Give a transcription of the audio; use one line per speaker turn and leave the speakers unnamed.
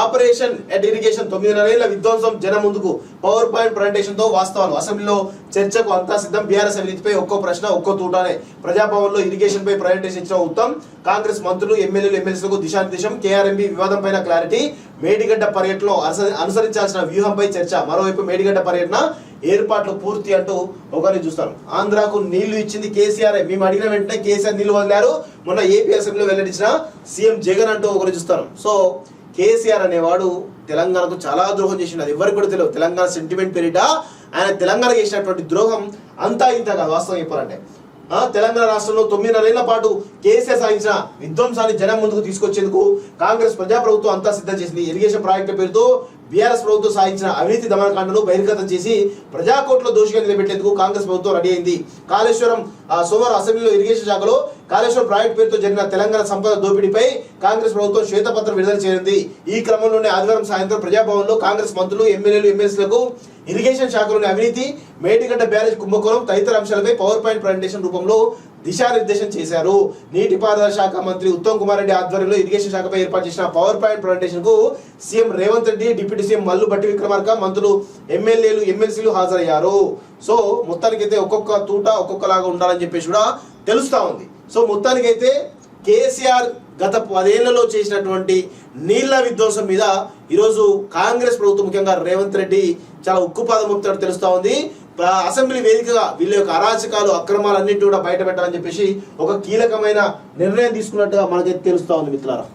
Operation at irrigation 9.5 ఏళ్ల విధ్వంసం జనం ముందుకు పవర్ పాయింట్ ప్రజెంటేషన్ తో వాస్తవాలు. అసెంబ్లీలో చర్చకు అంతా సిద్ధం. బీఆర్ఎస్ అవినీతిపై ఒక్కో ప్రశ్న ఒక్కో తూటానే. ప్రజాభవన్ లో ఇరిగేషన్ పై ప్రజెంటేషన్ ఇచ్చిన ఉత్తమ్. కాంగ్రెస్ మంత్రులు ఎమ్మెల్యేలు ఎమ్మెల్సీలకు దిశానిర్దేశం. కేఆర్ఎంబీ వివాదం పైన క్లారిటీ. మేడిగడ్డ పర్యటనలో అనుసరించాల్సిన వ్యూహంపై చర్చ. మరోవైపు మేడిగడ్డ పర్యటన ఏర్పాట్లు పూర్తి అంటూ ఒకరిని చూస్తారు. ఆంధ్రాకు నీళ్లు ఇచ్చింది కేసీఆర్. మేము అడిగిన వెంటనే కేసీఆర్ నీళ్లు వదిలారు. మొన్న ఏపీ అసెంబ్లీలో వెల్లడించిన సీఎం జగన్ అంటూ ఒకరు చూస్తారు. సో కేసీఆర్ అనేవాడు తెలంగాణకు చాలా ద్రోహం చేసిండు. అది ఎవరికి కూడా తెలియదు. తెలంగాణ సెంటిమెంట్ పేరిట ఆయన తెలంగాణకు చేసినటువంటి ద్రోహం అంతా ఇంత కాదు. వాస్తవం చెప్పాలంటే తెలంగాణ రాష్ట్రంలో 9.5 ఏళ్ల పాటు కేసీఆర్ సాధించిన విధ్వంసాన్ని జనం ముందుకు తీసుకొచ్చేందుకు కాంగ్రెస్ ప్రజాప్రభుత్వం అంతా సిద్ధం చేసింది. ఇరిగేషన్ ప్రాజెక్టుల పేరుతో బీఆర్ఎస్ ప్రభుత్వం సాధించిన అవినీతి దమనకాండను బహిర్గతం చేసి ప్రజాకోర్టులో దోషిగా నిలబెట్టేందుకు కాంగ్రెస్ ప్రభుత్వం రెడీ అయింది. కాళేశ్వరం సోమవారం అసెంబ్లీలో ఇరిగేషన్ శాఖలో కాళేశ్వరం ప్రాజెక్టు పేరుతో జరిగిన తెలంగాణ సంపద దోపిడీపై కాంగ్రెస్ ప్రభుత్వం శ్వేతపత్రం విడుదల చేయనుంది. ఈ క్రమంలోనే ఆదివారం సాయంత్రం ప్రజాభవన్ లో కాంగ్రెస్ మంత్రులు ఎమ్మెల్యేలు ఎమ్మెల్సీలకు ఇరిగేషన్ శాఖలోని అవినీతి, మేడిగడ్డ బ్యారేజ్ కుంభకోణం తదితర అంశాలపై పవర్ పాయింట్ ప్రజెంటేషన్ రూపంలో దిశానిర్దేశం చేశారు. నీటిపారుదల శాఖ మంత్రి ఉత్తమ్ కుమార్ రెడ్డి ఆధ్వర్యంలో ఇరిగేషన్ శాఖపై ఏర్పాటు చేసిన పవర్ పాయింట్ ప్రజెంటేషన్ కు CM Revanth Reddy, deputy CM Mallu Bhatti Vikramarka, మంత్రులు ఎమ్మెల్యేలు ఎమ్మెల్సీలు హాజరయ్యారు. సో మొత్తానికైతే ఒక్కొక్క తూట ఒక్కొక్కలాగా ఉండాలని చెప్పేసి కూడా తెలుస్తా ఉంది. సో మొత్తానికైతే కేసీఆర్ గత 10 ఏళ్లలో చేసినటువంటి నీళ్ల విధ్వంసం మీద ఈరోజు కాంగ్రెస్ ప్రభుత్వం ముఖ్యంగా రేవంత్ రెడ్డి చాలా ఉక్కుపాదం మోపుతాడు తెలుస్తా ఉంది. అసెంబ్లీ వేదికగా వీళ్ళ యొక్క అరాచకాలు అక్రమాలన్నింటి కూడా బయట పెట్టాలని చెప్పేసి ఒక కీలకమైన నిర్ణయం తీసుకున్నట్టుగా మనకైతే తెలుస్తా ఉంది మిత్రులారా.